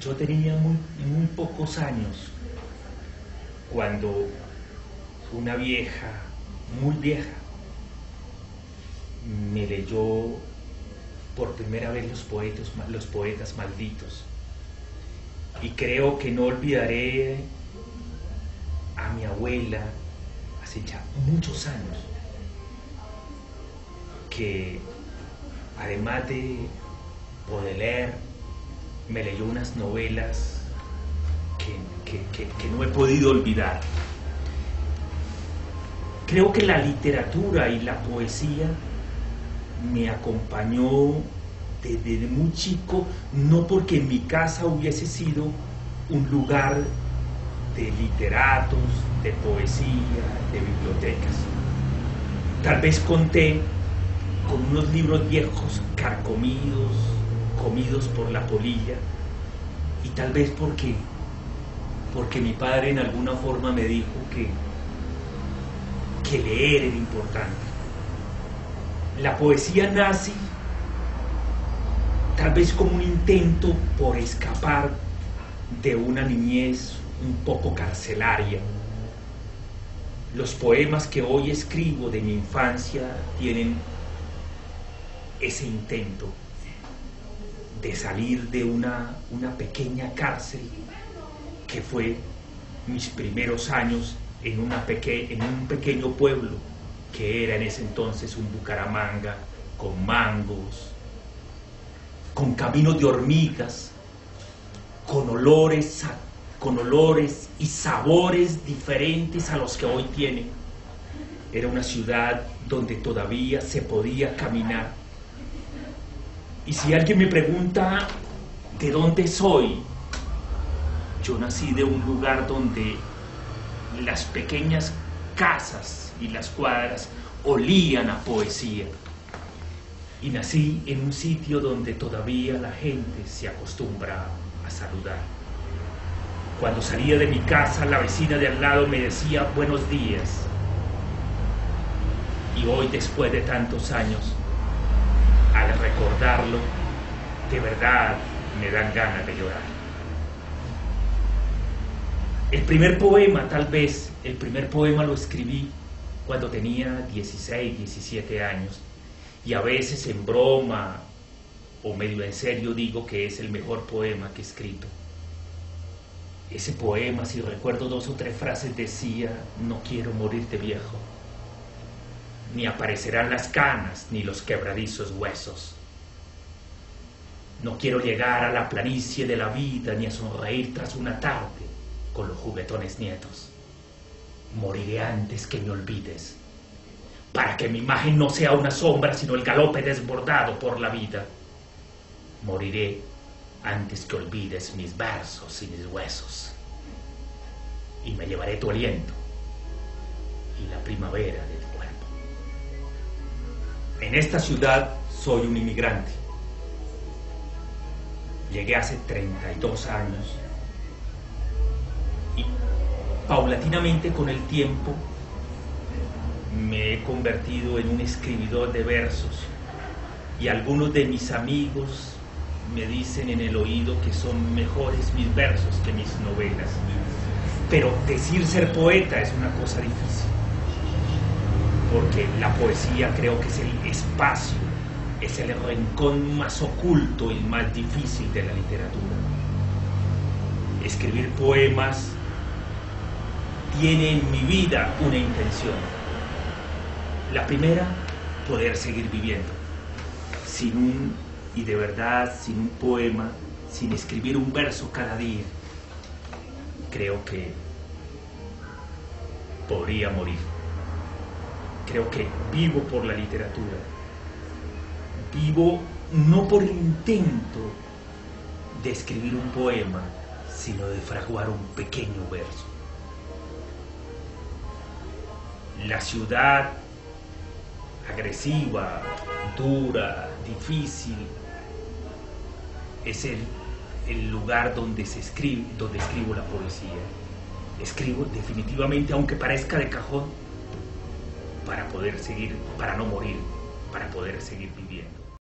Yo tenía muy pocos años cuando una vieja, muy vieja, me leyó por primera vez los poetas malditos. Y creo que no olvidaré a mi abuela hace ya muchos años, que además de poder leer, me leyó unas novelas que no he podido olvidar. Creo que la literatura y la poesía me acompañó desde muy chico, no porque en mi casa hubiese sido un lugar de literatos, de poesía, de bibliotecas. Tal vez conté con unos libros viejos, carcomidos, comidos por la polilla, y tal vez porque mi padre en alguna forma me dijo que leer era importante. La poesía nace tal vez como un intento por escapar de una niñez un poco carcelaria. Los poemas que hoy escribo de mi infancia tienen ese intento de salir de una pequeña cárcel que fue mis primeros años en un pequeño pueblo que era en ese entonces un Bucaramanga, con mangos, con caminos de hormigas, con olores y sabores diferentes a los que hoy tiene. Era una ciudad donde todavía se podía caminar. Y si alguien me pregunta de dónde soy, yo nací de un lugar donde las pequeñas casas y las cuadras olían a poesía. Y nací en un sitio donde todavía la gente se acostumbra a saludar. Cuando salía de mi casa, la vecina de al lado me decía buenos días. Y hoy, después de tantos años, al recordarlo, de verdad me dan ganas de llorar. El primer poema lo escribí cuando tenía 16, 17 años, y a veces en broma o medio en serio digo que es el mejor poema que he escrito. Ese poema, si recuerdo 2 o 3 frases, decía: no quiero morir de viejo, ni aparecerán las canas ni los quebradizos huesos. No quiero llegar a la planicie de la vida ni a sonreír tras una tarde con los juguetones nietos. Moriré antes que me olvides, para que mi imagen no sea una sombra, sino el galope desbordado por la vida. Moriré antes que olvides mis versos y mis huesos, y me llevaré tu aliento y la primavera de tu cuerpo. En esta ciudad soy un inmigrante. Llegué hace 32 años y paulatinamente con el tiempo me he convertido en un escribidor de versos, y algunos de mis amigos me dicen en el oído que son mejores mis versos que mis novelas. Pero decir ser poeta es una cosa difícil, porque la poesía creo que es el espacio, es el rincón más oculto y más difícil de la literatura. Escribir poemas tiene en mi vida una intención. La primera, poder seguir viviendo. Sin un poema, sin escribir un verso cada día, creo que podría morir. Creo que vivo por la literatura. Vivo no por el intento de escribir un poema, sino de fraguar un pequeño verso. La ciudad agresiva, dura, difícil, es el lugar donde escribo la poesía. Escribo definitivamente, aunque parezca de cajón, para poder seguir, para no morir, para poder seguir viviendo.